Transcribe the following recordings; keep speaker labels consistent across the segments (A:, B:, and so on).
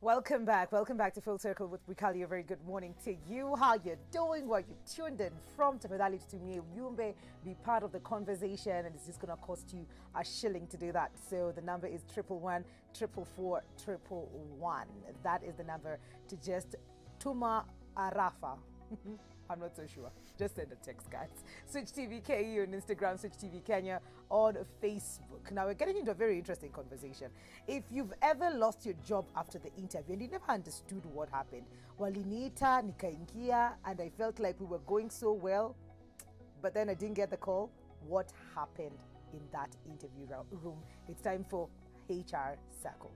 A: Welcome back to Full Circle with Wikali. A very good morning to you. How you doing? Where you tuned in from? Tafadhali tutumie ujumbe, be part of the conversation, and it's just going to cost you a shilling to do that. So the number is 111 444 111. That is the number to just tuma arafa. I'm not so sure. Just send a text, guys. Switch TV KE on Instagram, Switch TV Kenya on Facebook. Now we're getting into a very interesting conversation. If you've ever lost your job after the interview and you never understood what happened, waliniita nikaingia and I felt like we were going so well, but then I didn't get the call. What happened in that interview room? It's time for HR Circle.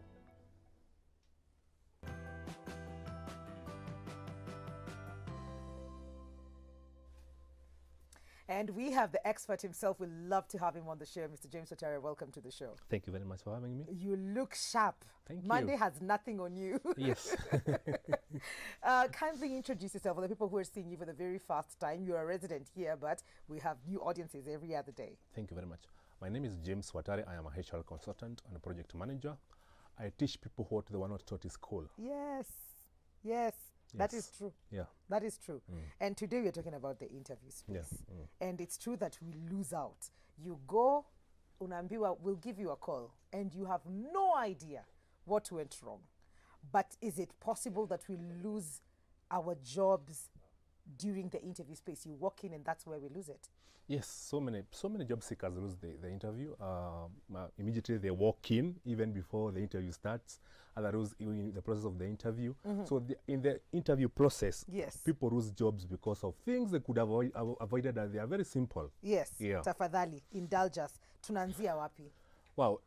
A: And we have the expert himself. We'd love to have him on the show. Mr. James Wataria, welcome to the show.
B: Thank you very much for having me.
A: You look sharp.
B: Thank you.
A: Monday has nothing on you.
B: Yes.
A: Kindly introduce yourself for the people who are seeing you for the very first time. You're a resident here, but we have new audiences every other day.
B: Thank you very much. My name is James Watari. I am a HR consultant and a project manager. I teach people what they were not taught in school.
A: Yes. Yes. That is true.
B: Yeah.
A: That is true. And today we're talking about the interview space.
B: Yes.
A: And it's true that we lose out. You go, Unambiwa will give you a call, and you have no idea what went wrong. But is it possible that we lose our jobs during the interview space? You walk in and that's where we lose it.
B: Yes, so many job seekers lose the interview. Immediately they walk in, even before the interview starts. Others in the process of the interview. So in the interview process,
A: yes,
B: people lose jobs because of things they could have avoided, and they are very simple.
A: Yes,
B: yeah.
A: Tafadhali, indulge us. Tunanzia wapi?
B: Wow.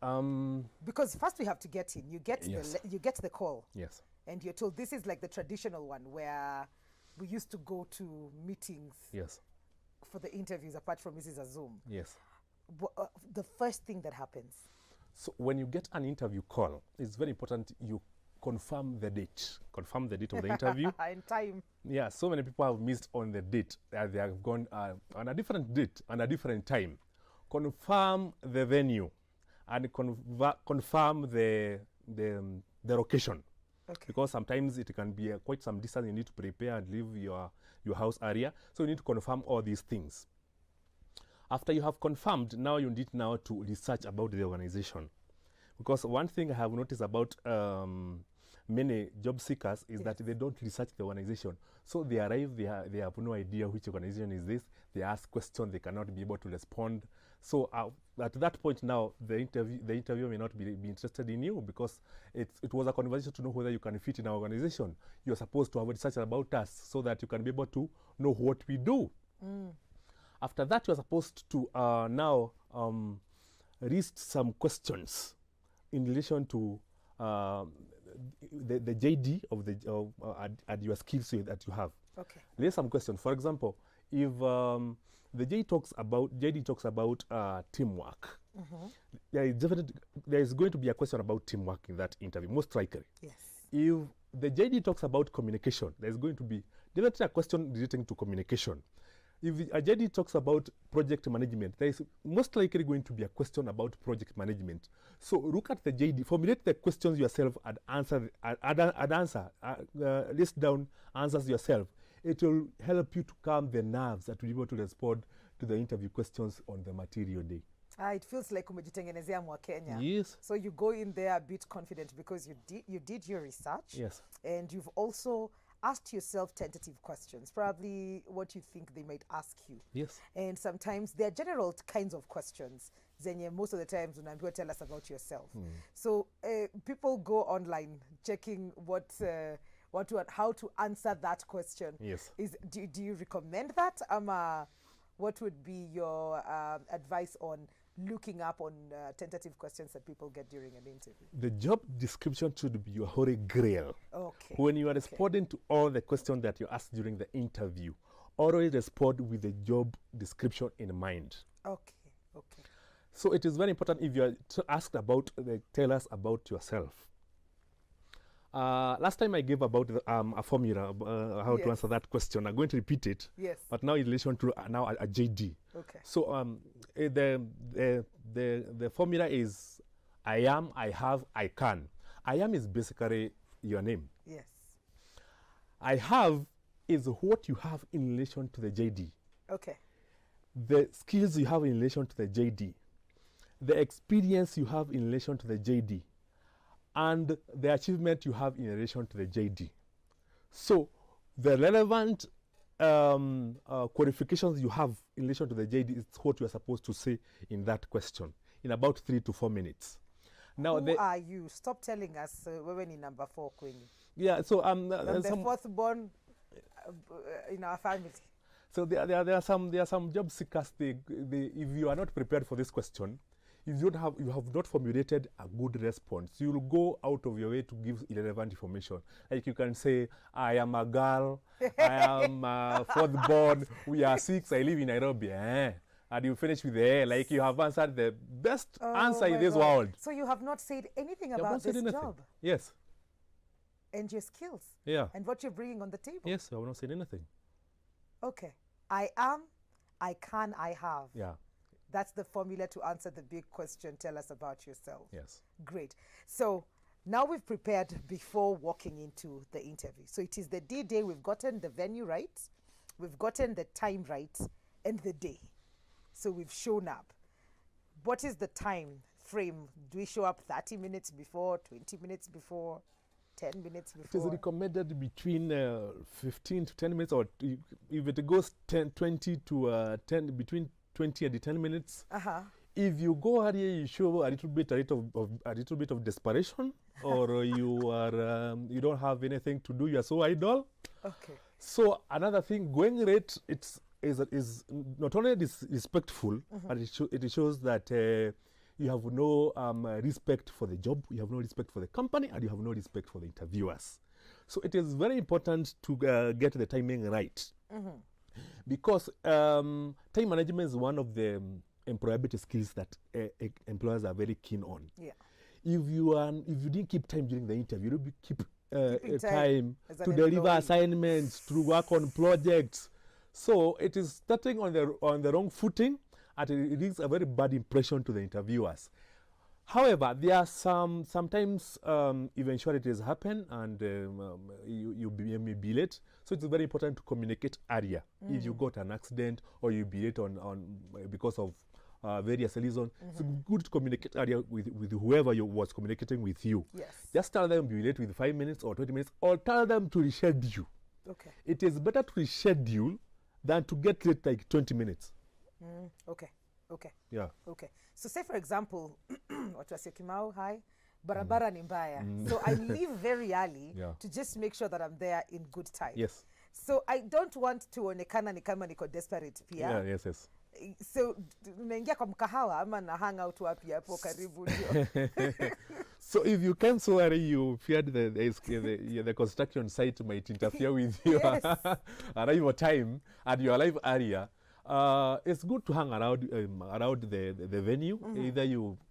A: Because first we have to get in. You get
B: yes.
A: you get the call.
B: Yes.
A: And you're told this is like the traditional one where we used to go to meetings.
B: Yes.
A: For the interviews, apart from Mrs. Azum.
B: Yes.
A: The first thing that happens.
B: So when you get an interview call, it's very important you confirm the date. Confirm the date of the interview.
A: And time.
B: Yeah, so many people have missed on the date. They have gone on a different date and a different time. Confirm the venue and confirm the location.
A: Okay.
B: Because sometimes it can be quite some distance. You need to prepare and leave your house area. So you need to confirm all these things. After you have confirmed, now you need to research about the organization. Because one thing I have noticed about many job seekers is that they don't research the organization. So they arrive, they have no idea which organization is this. They ask questions, they cannot be able to respond. So at that point now, the interviewer may not be interested in you, because it was a conversation to know whether you can fit in our organization. You're supposed to have research about us so that you can be able to know what we do. After that, you're supposed to now list some questions in relation to the JD of your skills that you have.
A: Okay.
B: There's some questions. For example, if the JD talks about teamwork, there is going to be a question about teamwork in that interview, most likely.
A: Yes.
B: If the JD talks about communication, there's going to be definitely a question relating to communication. If a JD talks about project management, there is most likely going to be a question about project management. So look at the JD, formulate the questions yourself and list down answers yourself. It will help you to calm the nerves and to be able to respond to the interview questions on the material day.
A: It feels like umejitengenezea mwa Kenya.
B: Yes.
A: So you go in there a bit confident because you did your research.
B: Yes.
A: And you've also asked yourself tentative questions, probably what you think they might ask you.
B: Yes.
A: And sometimes they're general kinds of questions. Zenye, most of the times, unaambiwa tell us about yourself. So people go online checking how to answer that question.
B: Yes.
A: Do you recommend that? What would be your advice on looking up on tentative questions that people get during an interview?
B: The job description should be your holy grail.
A: Okay.
B: When you are responding to all the questions that you asked during the interview, always respond with the job description in mind.
A: Okay. Okay.
B: So it is very important if you are asked about, tell us about yourself. Last time I gave about a formula, how to answer that question. I'm going to repeat it.
A: Yes.
B: But now in relation to now a JD.
A: Okay.
B: So the formula is I am, I have, I can. I am is basically your name.
A: Yes.
B: I have is what you have in relation to the JD.
A: Okay.
B: The skills you have in relation to the JD. The experience you have in relation to the JD. And the achievement you have in relation to the JD. So the relevant qualifications you have in relation to the JD is what you are supposed to say in that question in about 3 to 4 minutes. Now,
A: who are you? Stop telling us women in number 4, Queenie.
B: Yeah, so
A: I'm the fourth born in our family.
B: So there are some job seekers. If you are not prepared for this question, if you have not formulated a good response, you will go out of your way to give irrelevant information. Like you can say, I am a girl, I am fourth born, we are 6, I live in Nairobi. And you finish with the like you have answered the best answer in this world.
A: So you have not said anything about this job?
B: Yes.
A: And your skills?
B: Yeah.
A: And what you're bringing on the table?
B: Yes, I have not said anything.
A: Okay. I am, I can, I have.
B: Yeah.
A: That's the formula to answer the big question. Tell us about yourself.
B: Yes.
A: Great. So now we've prepared before walking into the interview. So it is the D-Day. We've gotten the venue right. We've gotten the time right and the day. So we've shown up. What is the time frame? Do we show up 30 minutes before, 20 minutes before? 10 minutes before?
B: It is recommended between 15 to 10 minutes, or if it goes 20 to 10, between 20 and 10 minutes. If you go earlier, you show a little bit of desperation, or you are you don't have anything to do. You are so idle.
A: Okay.
B: So another thing, going late, is not only disrespectful, but it shows that. You have no respect for the job, you have no respect for the company, and you have no respect for the interviewers. So it is very important to get the timing right. Because time management is one of the employability skills that employers are very keen on.
A: Yeah.
B: If you didn't keep time during the interview, you don't keep time to deliver assignments, to work on projects. So it is starting on the wrong footing, and it gives a very bad impression to the interviewers. However, there are sometimes eventualities happen, and you may be late. So it's very important to communicate earlier. If you got an accident or you be late on because of various reasons, it's good to communicate earlier with whoever was communicating with you.
A: Yes.
B: Just tell them be late with 5 minutes or 20 minutes, or tell them to reschedule.
A: Okay.
B: It is better to reschedule than to get late like 20 minutes.
A: Okay. Okay.
B: Yeah.
A: Okay. So say for example, watu wa Syokimau, hi, barabara ni mbaya. So I leave very early to just make sure that I'm there in good time.
B: Yes.
A: So I don't want to onekana ni kama niko desperate pia.
B: Yeah, yes.
A: So naingia kwa mkahawa ama na hang out wapi hapo karibu ndio.
B: So if you came so early, you feared the construction site might interfere with your arrival time, and you arrive earlier. It's good to hang around the venue. Either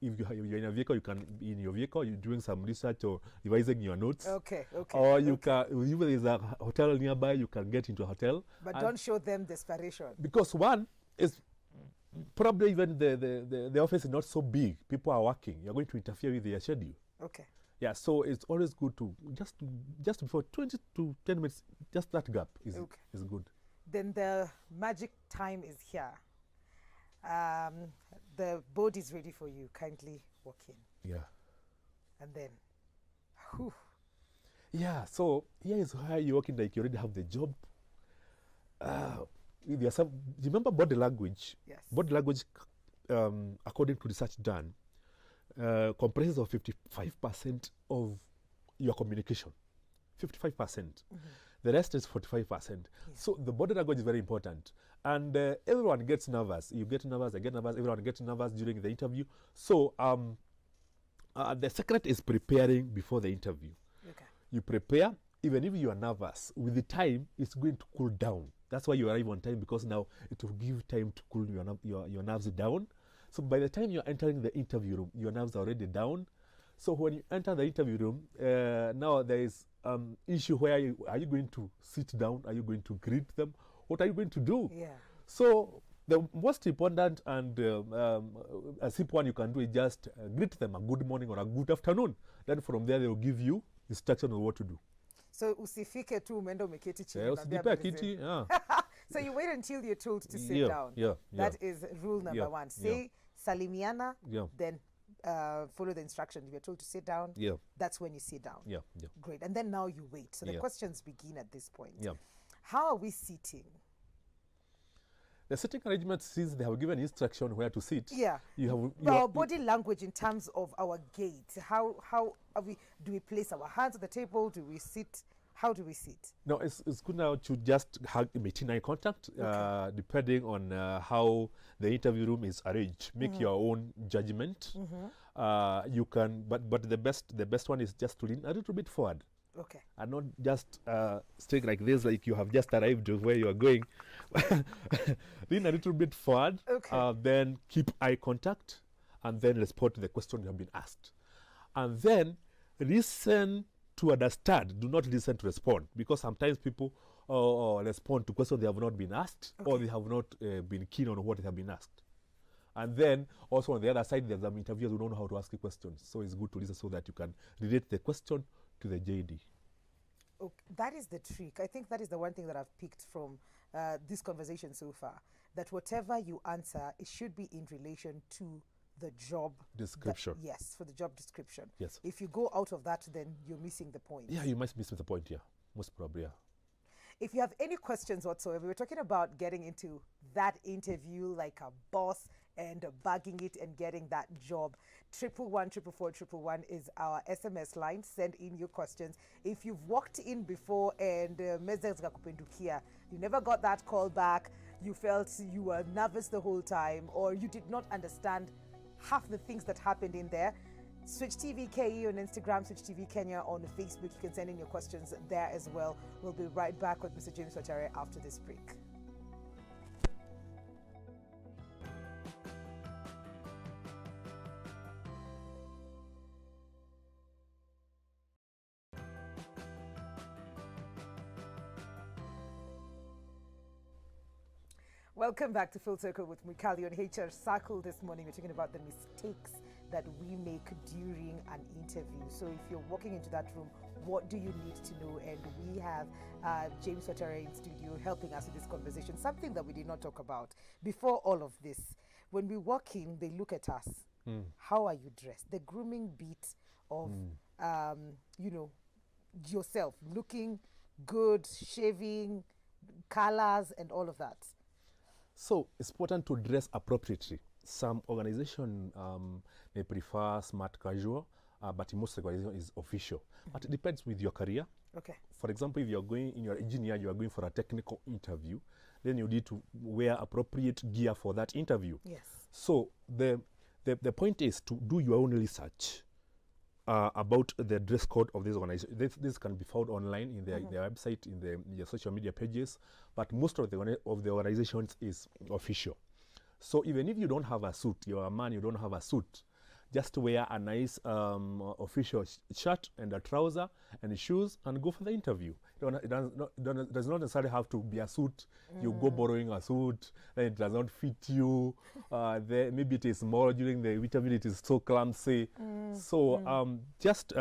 B: if you're in a vehicle, you can be in your vehicle, you're doing some research or revising your notes.
A: Okay.
B: Or you can, if there's a hotel nearby, you can get into a hotel.
A: But don't show them desperation. Because
B: one is probably even the office is not so big. People are working. You're going to interfere with their schedule.
A: Okay.
B: Yeah, so it's always good to just before 20 to 10 minutes, just that gap is good.
A: Then the magic time is here. The board is ready for you. Kindly walk in.
B: Yeah.
A: And then, whew.
B: Yeah, so here is how you walk in, like you already have the job. There's some, remember body language?
A: Yes.
B: Body language, according to research done, comprises of 55% of your communication. 55%. The rest is 45%. Yeah. So the body language is very important. And everyone gets nervous. You get nervous, I get nervous, everyone gets nervous during the interview. So the secret is preparing before the interview.
A: Okay.
B: You prepare, even if you are nervous, with the time, it's going to cool down. That's why you arrive on time, because now it will give time to cool your nerves down. So by the time you're entering the interview room, your nerves are already down. So when you enter the interview room, now there is issue where are you going to sit down? Are you going to greet them? What are you going to do?
A: Yeah.
B: So the most important and a simple one you can do is just greet them a good morning or a good afternoon. Then from there they will give you instruction on what to do.
A: So usifike tu umeenda umeketi chini.
B: Usijipe kiti. Yeah.
A: So you wait until you're told to sit
B: Yeah,
A: down.
B: yeah,
A: That is rule number
B: Yeah,
A: one. Say salimiana,
B: Yeah.
A: then follow the instructions. If you're told to sit down,
B: Yeah.
A: that's when you sit down.
B: Yeah. Yeah.
A: Great. And then now you wait. So the
B: Yeah.
A: questions begin at this point.
B: Yeah.
A: How are we sitting?
B: The sitting arrangement, since they have given instruction where to sit,
A: Yeah.
B: you
A: Our
B: have
A: body language in terms of our gait. How are we? Do we place our hands on the table? Do we sit? How do we sit?
B: no, it's good now to just maintain eye contact, depending on how the interview room is arranged. Make your own judgment. You can, but the best one is just to lean a little bit forward.
A: Okay.
B: And not just stay like this, like you have just arrived where you are going. Lean a little bit forward,
A: Okay.
B: then keep eye contact, and then respond to the question you have been asked. And then listen to understand, do not listen to respond, because sometimes people respond to questions they have not been asked, or they have not been keen on what they have been asked. And then also on the other side, there's some interviewers who don't know how to ask questions. So it's good to listen so that you can relate the question to the JD.
A: Okay, that is the trick. I think that is the one thing that I've picked from this conversation so far. That whatever you answer, it should be in relation to the job
B: Description.
A: Yes, for the job description.
B: Yes.
A: If you go out of that, then you're missing the point.
B: Yeah, you might miss the point, yeah. Most probably, yeah.
A: If you have any questions whatsoever, we're talking about getting into that interview like a boss and bagging it and getting that job. 111-444-111 is our SMS line. Send in your questions. If you've walked in before and you never got that call back, you felt you were nervous the whole time, or you did not understand half the things that happened in there, Switch TV KE on Instagram, Switch TV Kenya on Facebook. You can send in your questions there as well. We'll be right back with Mr. James Wachere after this break. Welcome back to Full Circle with Mwikali on HR Circle. This morning we're talking about the mistakes that we make during an interview. So if you're walking into that room, what do you need to know? And we have James Wachere in studio helping us with this conversation, something that we did not talk about before all of this. When we walk in, they look at us. How are you dressed? The grooming beat of, you know, yourself looking good, shaving, colors, and all of that.
B: So it's important to dress appropriately. Some organization may prefer smart casual, but in most organization is official. But it depends with your career.
A: Okay.
B: For example, if you're going in your engineer, you are going for a technical interview, then you need to wear appropriate gear for that interview.
A: Yes.
B: So the point is to do your own research about the dress code of this organization. This can be found online in their website, in their social media pages, but most of the organizations is official. So even if you don't have a suit, you're a man, you don't have a suit, just wear a nice official shirt and a trouser and shoes and go for the interview. It does not necessarily have to be a suit. You go borrowing a suit, then it does not fit you. Maybe it is small during the interview, it is so clumsy. So just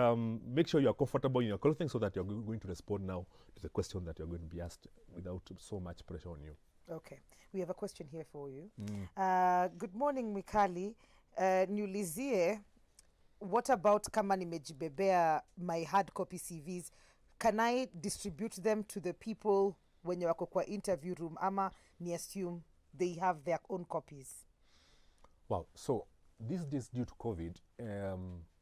B: make sure you are comfortable in your clothing so that you're going to respond now to the question that you're going to be asked without so much pressure on you.
A: Okay. We have a question here for you. Good morning, Mwikali. Niulizie, what about kama nimejibebea my hard copy CVs? Can I distribute them to the people when you're kwa interview room? Ama ni assume they have their own copies?
B: Wow. So these days, due to COVID,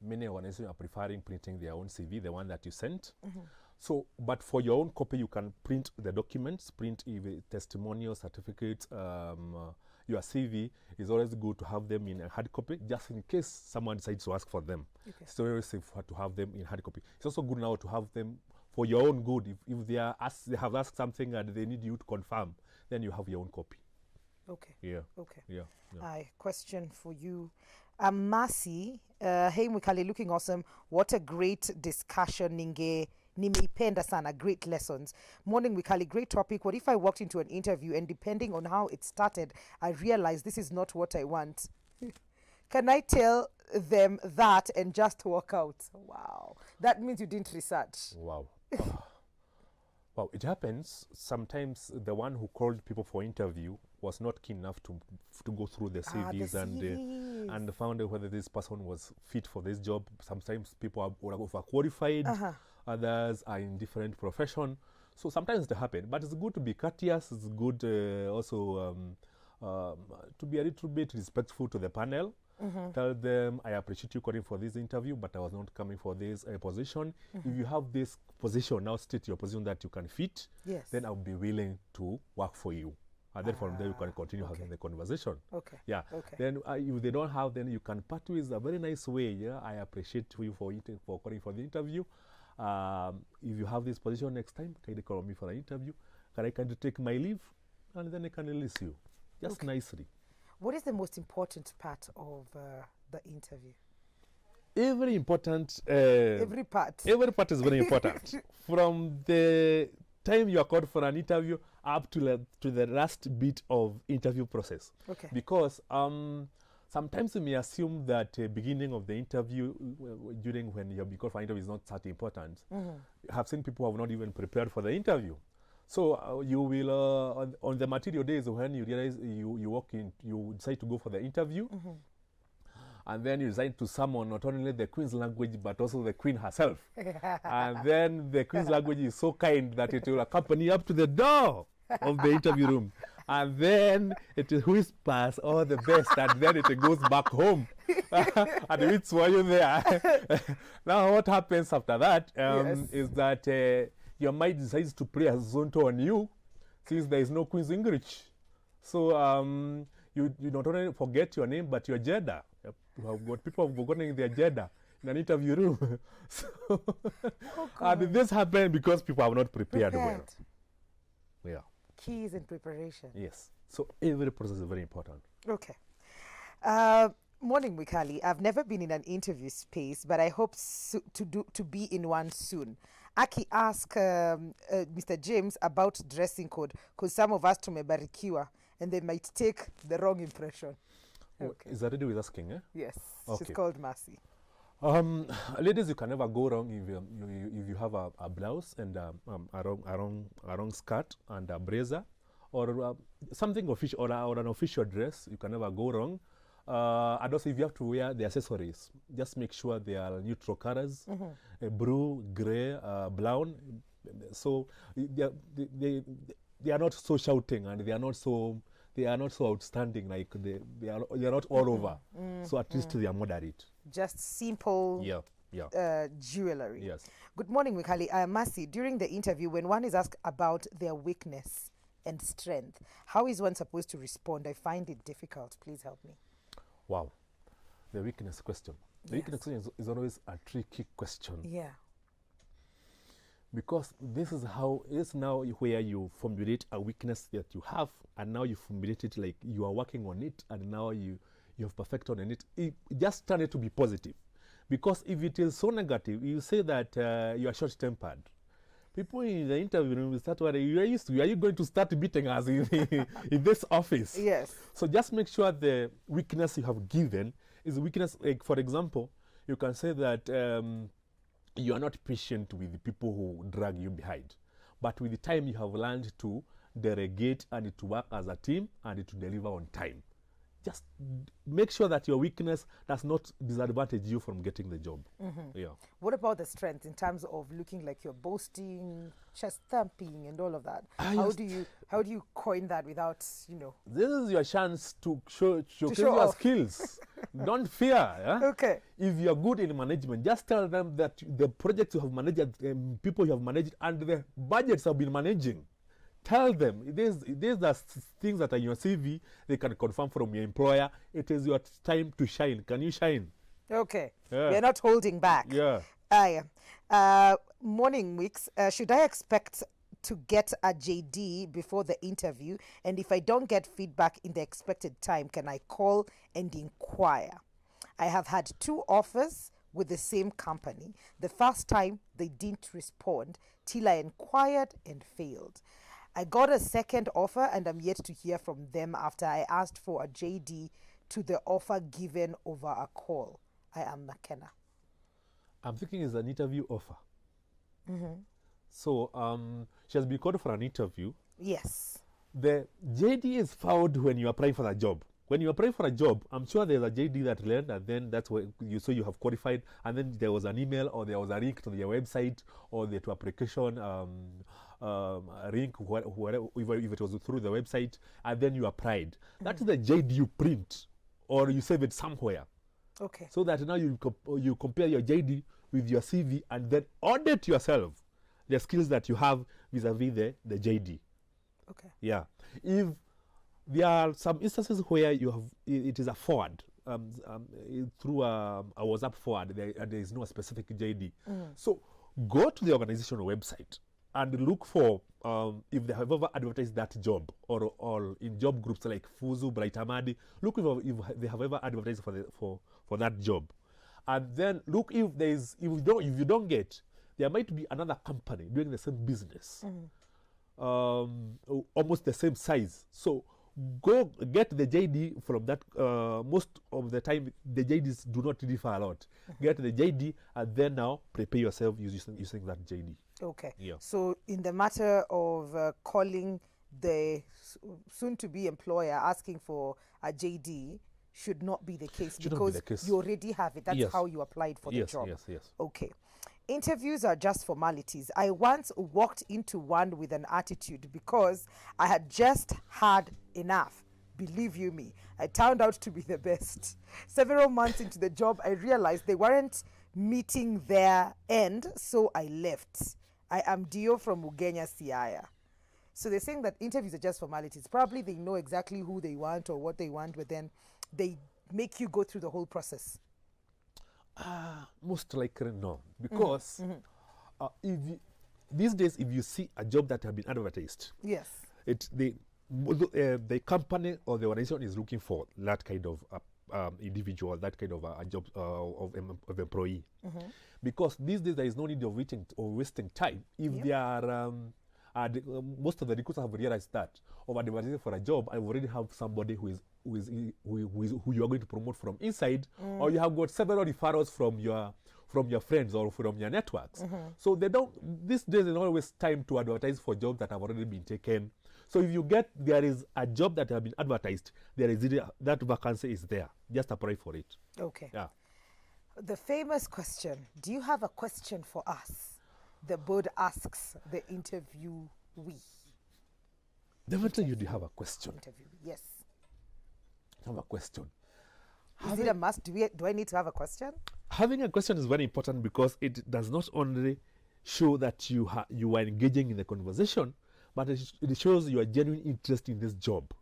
B: many organizations are preferring printing their own CV, the one that you sent. So, but for your own copy, you can print the documents, print even testimonial certificates. Your CV is always good to have them in a hard copy, just in case someone decides to ask for them. Okay. It's very safe to have them in hard copy. It's also good now to have them for your own good. If they have asked something and they need you to confirm, then you have your own copy.
A: Okay.
B: Yeah.
A: Okay.
B: Yeah.
A: Question for you. Masi, hey Mwikali, looking awesome. What a great discussion, nimeipenda sana, great lessons. Morning Mwikali, great topic. What if I walked into an interview and depending on how it started, I realized this is not what I want? Can I tell them that and just walk out. Wow. That means you didn't research.
B: Wow. Wow, it happens. Sometimes the one who called people for interview was not keen enough to go through the CVs, and found out whether this person was fit for this job. Sometimes people are overqualified, others are in different profession. So sometimes it happens, but it's good to be courteous. It's good also to be a little bit respectful to the panel. Tell them, I appreciate you calling for this interview, but I was not coming for this position. If you have this position, now state your position that you can fit, then I'll be willing to work for you. And then from there, you can continue having the conversation.
A: Okay.
B: Yeah.
A: Okay.
B: Then if they don't have, then you can part with a very nice way. Yeah, I appreciate you for calling for the interview. If you have this position next time, can you call me for an interview? Can I take my leave? And then I can release you. Just nicely.
A: What is the most important part of the interview?
B: Every important.
A: Every part.
B: Every part is very important. From the time you are called for an interview up to the last bit of interview process.
A: Okay.
B: Because sometimes you may assume that beginning of the interview, during when you have been called for an interview, is not that important. I have seen people who have not even prepared for the interview. So you will, on the material days when you realize you walk in, you decide to go for the interview, and then you decide to summon not only the Queen's language, but also the Queen herself. And then the Queen's language is so kind that it will accompany you up to the door of the interview room. And then it whispers all the best, and then it goes back home. And it's why you're there. Now what happens after that is that your mind decides to play a zonto on you, since there is no Queen's English. So you not only forget your name, but your gender. You have got people have forgotten their gender in an interview room. So, and this happened because people have not prepared well. Yeah.
A: Keys in preparation.
B: Yes. So every process is very important.
A: Okay. Morning, Wikali. I've never been in an interview space, but I hope to be in one soon. Aki asked Mr. James about dressing code, because some of us tumebarikiwa and they might take the wrong impression.
B: Okay. Is that to do with asking? Eh?
A: Yes.
B: Okay.
A: She's called Mercy.
B: Ladies, you can never go wrong if you have a blouse and a wrong skirt and a blazer, or something official, or an official dress. You can never go wrong. And also, if you have to wear the accessories, just make sure they are neutral colors, blue, gray, brown. So they are not so shouting, and they are not so outstanding. Like they are not all over. So at least they are moderate. Just
A: simple. Jewelry.
B: Yes.
A: Good morning, Wikali. Mercy. During the interview, when one is asked about their weakness and strength, how is one supposed to respond? I find it difficult. Please help me.
B: Wow, the weakness question. The weakness question is always a tricky question.
A: Yeah.
B: Because this is now where you formulate a weakness that you have, and now you formulate it like you are working on it, and now you have perfected on it. Just turn it to be positive. Because if it is so negative, you say that you are short-tempered. People in the interview room will start worrying, are you going to start beating us in this office?
A: Yes.
B: So just make sure the weakness you have given is a weakness. Like, for example, you can say that you are not patient with the people who drag you behind. But with the time, you have learned to delegate and to work as a team and to deliver on time. Just make sure that your weakness does not disadvantage you from getting the job. Yeah.
A: What about the strength in terms of looking like you're boasting, chest thumping, and all of that? How do you coin that without,
B: This is your chance to showcase your skills. Don't fear. Yeah?
A: Okay.
B: If you are good in management, just tell them that the projects you have managed, people you have managed, and the budgets have been managing. Tell them, these are things that are in your CV, they can confirm from your employer. It is your time to shine. Can you shine?
A: Okay.
B: Yeah.
A: You're not holding back.
B: Yeah.
A: Morning, Wicks. Should I expect to get a JD before the interview? And if I don't get feedback in the expected time, can I call and inquire? I have had 2 offers with the same company. The first time, they didn't respond till I inquired and failed. I got a second offer and I'm yet to hear from them after I asked for a JD to the offer given over a call. I am McKenna?
B: I'm thinking it's an interview offer.
A: Mm-hmm.
B: So she has been called for an interview.
A: Yes.
B: The JD is found when you apply for the job. When you apply for a job, I'm sure there's a JD that learned, and then that's where you have qualified, and then there was an email or there was a link to their website or the to application a link, whatever, if it was through the website, and then you applied. That's the JD you print or you save it somewhere.
A: Okay.
B: So that now you compare your JD with your CV and then audit yourself the skills that you have vis-a-vis the JD.
A: Okay.
B: Yeah. If there are some instances where you have it is a forward through a WhatsApp forward, there is no specific JD. So go to the organizational website and look for if they have ever advertised that job, or in job groups like Fuzu, Bright Amadi. Look if they have ever advertised for that job, and then look if you don't get, there might be another company doing the same business, almost the same size. So go get the JD from that. Most of the time, the JDs do not differ a lot. Get the JD and then now prepare yourself using that JD.
A: Okay.
B: Yeah.
A: So in the matter of calling the soon-to-be employer asking for a JD should not be the case, because you already have it. That's how you applied for the job.
B: Yes.
A: Okay. Interviews are just formalities. I once walked into one with an attitude because I had just had enough. Believe you me, I turned out to be the best. Several months into the job, I realized they weren't meeting their end, so I left. I am Dio from Ugenya, Siaya. So they're saying that interviews are just formalities. Probably they know exactly who they want or what they want, but then they make you go through the whole process.
B: Most likely no, because these days, if you see a job that has been advertised,
A: yes,
B: the company or the organization is looking for that kind of individual, that kind of a job of employee. Because these days there is no need of waiting or wasting time. If they are most of the recruiters have realized that of advertising for a job, I already have somebody who you are going to promote from inside, or you have got several referrals from your friends or from your networks. So these days they don't waste time to advertise for jobs that have already been taken. So if you get, there is a job that has been advertised, that vacancy is there. Just apply for it.
A: Okay.
B: Yeah.
A: The famous question, do you have a question for us? The board asks the interviewee.
B: Definitely you do have a question.
A: Yes.
B: Have a question.
A: Is it a must? Do I need to have a question?
B: Having a question is very important because it does not only show that you are engaging in the conversation, but it shows your genuine interest in this job.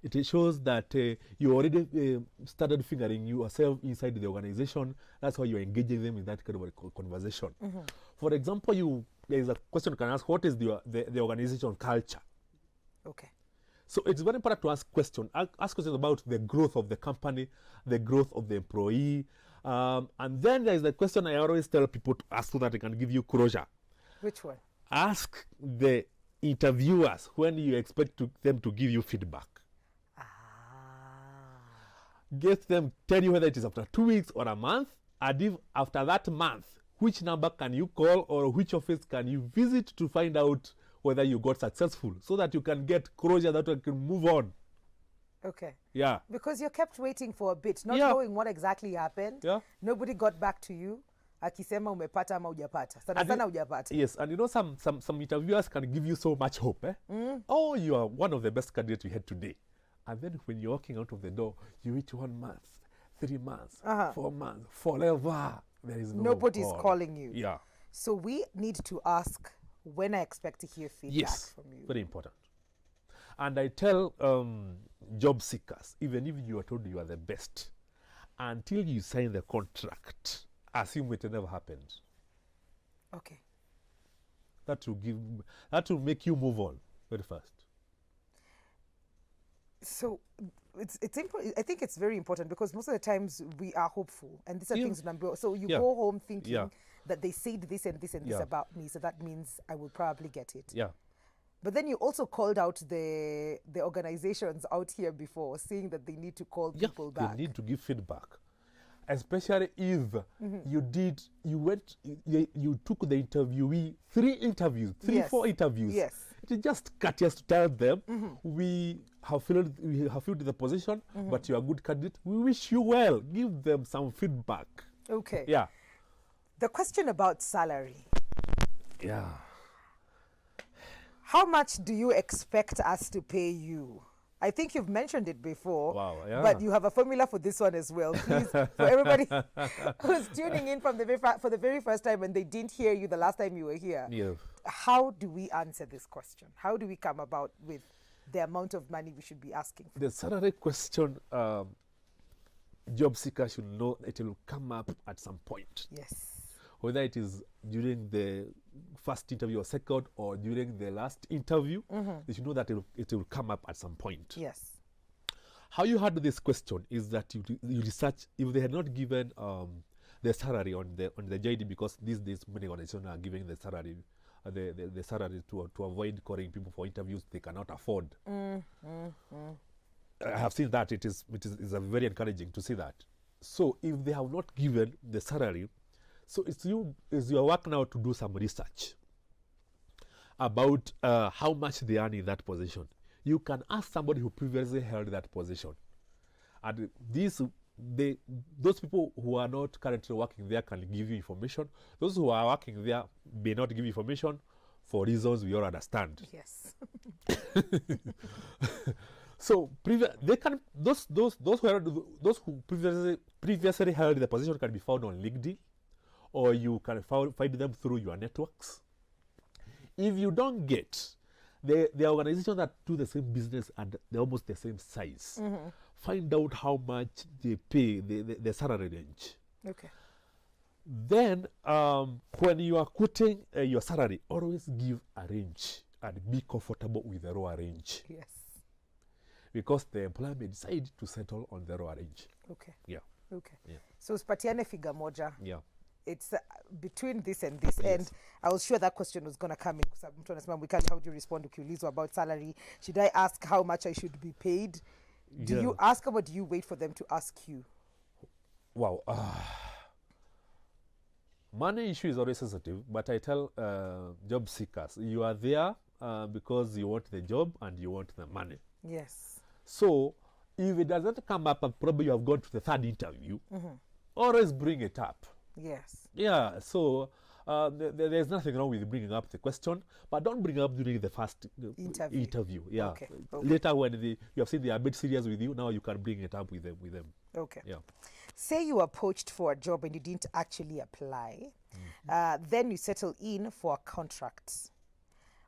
B: It shows that you already started figuring yourself inside the organization. That's why you're engaging them in that kind of a conversation. For example, there is a question you can ask, what is the organization culture?
A: Okay.
B: So it's very important to ask questions. Ask questions about the growth of the company, the growth of the employee. And then there is the question I always tell people to ask so that they can give you closure.
A: Which one?
B: Ask the interviewers when you expect them to give you feedback. Get them, tell you whether it is after 2 weeks or a month, and if after that month, which number can you call or which office can you visit to find out whether you got successful, so that you can get closure, that you can move on.
A: Okay.
B: Yeah.
A: Because you kept waiting for a bit, not knowing what exactly happened.
B: Yeah.
A: Nobody got back to you. Akisema umepata ama hujapata. Sana hujapata.
B: Yes, and you know some interviewers can give you so much hope. Oh, you are one of the best candidates we had today. And then when you're walking out of the door, you wait 1 month, 3 months, 4 months, forever. There is
A: nobody's calling you.
B: Yeah.
A: So we need to ask when I expect to hear feedback from you.
B: Very important. And I tell job seekers, even if you are told you are the best, until you sign the contract, assume it never happened.
A: Okay.
B: That will make you move on very fast.
A: So it's important. I think it's very important because most of the times we are hopeful, and these are things. So you go home thinking that they said this and this and this about me, so that means I will probably get it.
B: Yeah.
A: But then you also called out the organizations out here before, saying that they need to call people back.
B: They need to give feedback. especially if you took the interviewee 3 interviews, 3,
A: Yes.
B: 4 interviews.
A: Yes.
B: It is just courteous to tell them we have filled the position, but you are a good candidate. We wish you well. Give them some feedback.
A: Okay.
B: Yeah.
A: The question about salary.
B: Yeah.
A: How much do you expect us to pay you? I think you've mentioned it before.
B: Wow, yeah.
A: But you have a formula for this one as well. Please, for everybody who's tuning in from for the very first time and they didn't hear you the last time you were here,
B: Yeah.
A: how do we answer this question? How do we come about with the amount of money we should be asking for?
B: The salary question, job seekers should know it will come up at some point.
A: Yes.
B: Whether it is during the first interview or second or during the last interview, they should know that it will come up at some point.
A: Yes.
B: How you handle this question is that you research if they had not given the salary on the JD, because these days many organizations are giving the salary the salary to avoid calling people for interviews they cannot afford. I have seen that it is very encouraging to see that. So if they have not given the salary, so it's your work now to do some research about how much they earn in that position. You can ask somebody who previously held that position, and those people who are not currently working there can give you information. Those who are working there may not give you information for reasons we all understand.
A: Yes.
B: So those who previously held the position can be found on LinkedIn, or you can find them through your networks. If you don't get the organizations that do the same business and they're almost the same size, find out how much they pay, the salary range.
A: Okay.
B: Then when you are quoting your salary, always give a range and be comfortable with the lower range.
A: Yes.
B: Because the employer may decide to settle on the lower range.
A: Okay.
B: Yeah.
A: Okay.
B: Yeah.
A: So spatiane figure moja.
B: Yeah.
A: It's between this and this.
B: Yes.
A: And I was sure that question was going to come in. How do you respond to Kulizo about salary? Should I ask how much I should be paid? Do you ask them, or do you wait for them to ask you?
B: Wow. Money issue is always sensitive, but I tell job seekers, you are there because you want the job and you want the money.
A: Yes.
B: So if it doesn't come up and probably you have gone to the third interview, always bring it up.
A: Yes.
B: Yeah, so there's nothing wrong with bringing up the question, but don't bring up during the first interview. Yeah.
A: Okay.
B: Later when you have seen they are a bit serious with you, now you can bring it up with them.
A: Okay.
B: Yeah.
A: Say you were poached for a job and you didn't actually apply. Then you settle in for a contract.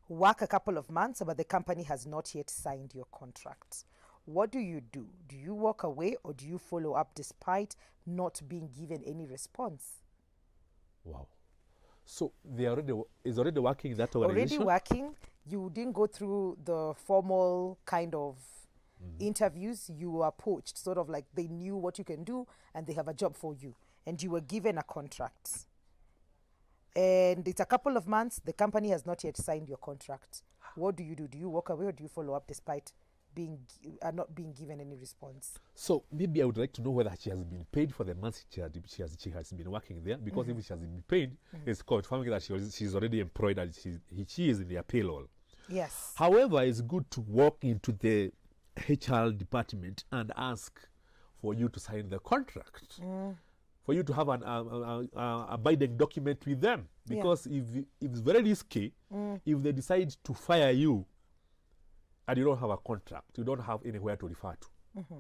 A: Work a couple of months, but the company has not yet signed your contract. What do? Do you walk away, or do you follow up despite not being given any response?
B: Wow. So they is already working in that organization?
A: Already working. You didn't go through the formal kind of interviews. You were poached, sort of like they knew what you can do and they have a job for you. And you were given a contract. And it's a couple of months. The company has not yet signed your contract. What do? Do you walk away, or do you follow up despite not being given any response?
B: So maybe I would like to know whether she has been paid for the months she has been working there, because if she has been paid, it's confirming that she's already employed and she is in their payroll.
A: Yes.
B: However, it's good to walk into the HR department and ask for you to sign the contract, for you to have a binding document with them, because if it's very risky, if they decide to fire you and you don't have a contract, you don't have anywhere to refer to.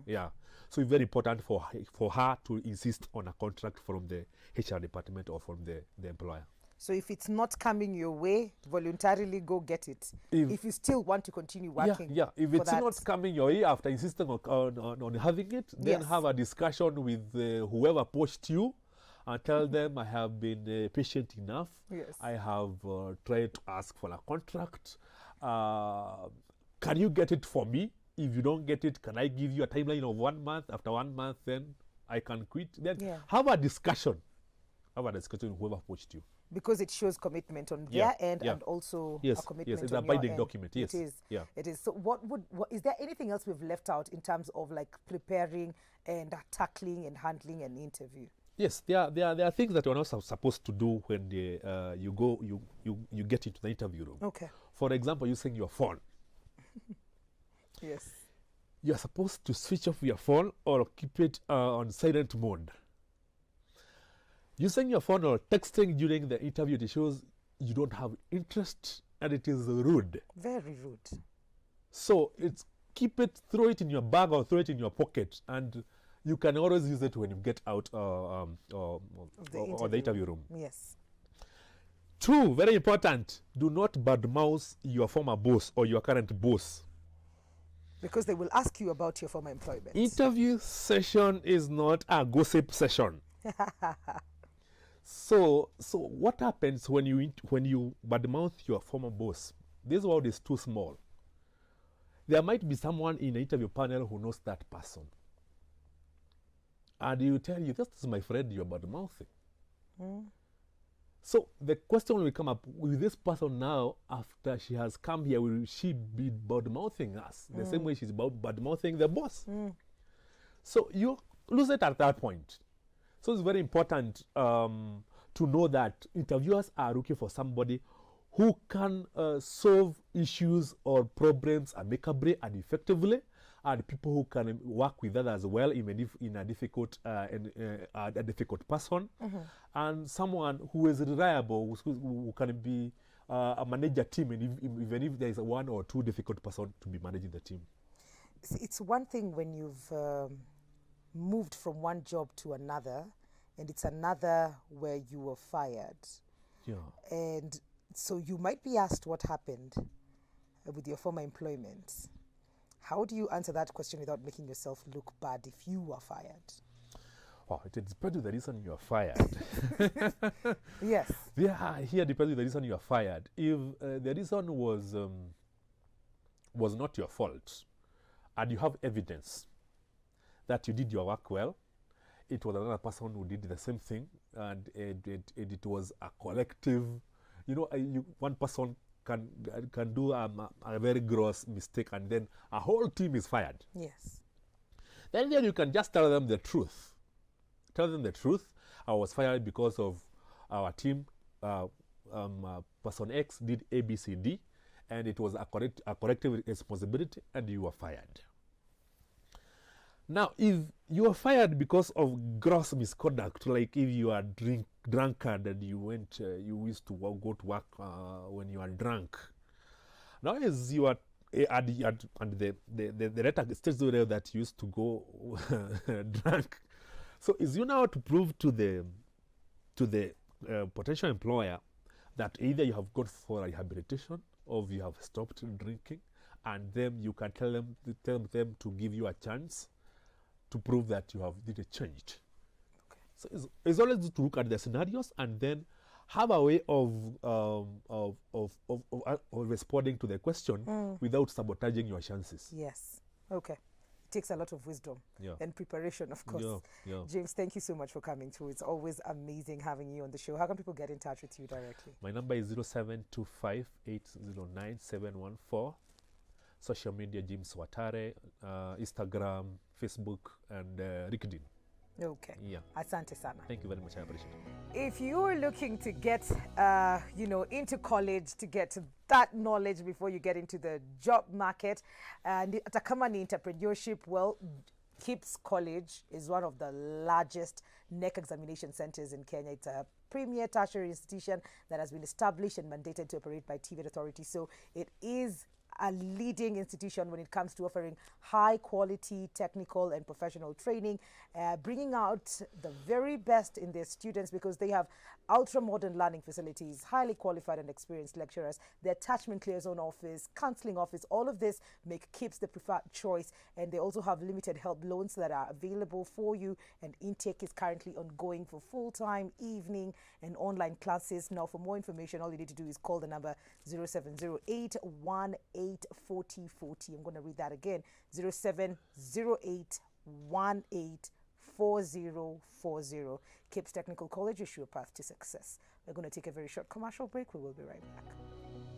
B: Yeah. So it's very important for her to insist on a contract from the HR department or from the employer.
A: So if it's not coming your way, voluntarily go get it. If you still want to continue working.
B: Yeah. If it's not coming your way after insisting on having it, then have a discussion with whoever poached you and tell them, I have been patient enough.
A: Yes.
B: I have tried to ask for a contract. Can you get it for me? If you don't get it, can I give you a timeline of 1 month? After 1 month, then I can quit. Then have a discussion. Have a discussion with whoever poached you.
A: Because it shows commitment on
B: Yeah,
A: their end
B: yeah.
A: and also
B: Yes,
A: a commitment
B: yes, it's
A: on
B: a
A: your
B: binding
A: end.
B: document. Yes,
A: It is.
B: yeah.
A: It is. So what is there anything else we've left out in terms of like preparing and tackling and handling an interview?
B: Yes, there are things that you're not supposed to do when you get into the interview room.
A: Okay.
B: For example, using your phone.
A: Yes.
B: You're supposed to switch off your phone or keep it on silent mode. Using your phone or texting during the interview, it shows you don't have interest and it is rude.
A: Very rude.
B: So keep it, throw it in your bag or throw it in your pocket, and you can always use it when you get out or the interview room.
A: Yes.
B: 2, very important, do not badmouth your former boss or your current boss.
A: Because they will ask you about your former employment.
B: Interview session is not a gossip session. So what happens when you badmouth your former boss? This world is too small. There might be someone in the interview panel who knows that person. And he will tell you, this is my friend you're badmouthing. So the question will come up, with this person now, after she has come here, will she be badmouthing us the same way she's badmouthing the boss? So you lose it at that point. So it's very important to know that interviewers are looking for somebody who can solve issues or problems amicably and effectively, and people who can work with others well in a difficult person, and someone who is reliable, who can be a manager team, and even if there is one or two difficult person to be managing the team.
A: It's one thing when you've moved from one job to another, and it's another where you were fired.
B: Yeah.
A: And so you might be asked what happened with your former employment. How do you answer that question without making yourself look bad if you were fired?
B: Oh, it depends on the reason you are fired.
A: Yes.
B: Yeah, here depends on the reason you are fired. If the reason was not your fault, and you have evidence that you did your work well, it was another person who did the same thing, and it was a collective. You know, one person can do a very gross mistake, and then a whole team is fired.
A: Yes.
B: Then you can just tell them the truth. Tell them the truth. I was fired because of our team. Person X did A, B, C, D, and it was a collective responsibility, and you were fired. Now, if you are fired because of gross misconduct, like if you are drunkard and you used to go to work when you are drunk. Now, as you are and the letter states there that you used to go drunk. So, is you now to prove to the potential employer that either you have gone for rehabilitation or you have stopped drinking, and then you can tell them to give you a chance to prove that you have did a change.
A: Okay.
B: So it's always good to look at the scenarios and then have a way of responding to the question without sabotaging your chances.
A: Yes. Okay. It takes a lot of wisdom and preparation, of course.
B: Yeah.
A: James, thank you so much for coming through. It's always amazing having you on the show. How can people get in touch with you directly?
B: My number is 0725809714. Social media, James Watare, Instagram, Facebook, and LinkedIn.
A: Okay.
B: Yeah.
A: Asante sana.
B: Thank you very much. I appreciate it.
A: If you're looking to get, into college, to get that knowledge before you get into the job market, and atakama ni entrepreneurship, well, KIPS College is one of the largest NEC examination centers in Kenya. It's a premier tertiary institution that has been established and mandated to operate by TVET Authority. So it is a leading institution when it comes to offering high quality technical and professional training, bringing out the very best in their students because they have ultra modern learning facilities, highly qualified and experienced lecturers, the attachment clear zone office, counseling office, all of this make KIPS the preferred choice. And they also have limited help loans that are available for you, and intake is currently ongoing for full-time, evening and online classes. Now, for more information, all you need to do is call the number 0708 184040. I'm going to read that again, 0708 184040. 4040. KIPS Technical College is your path to success. We're going to take a very short commercial break. We will be right back.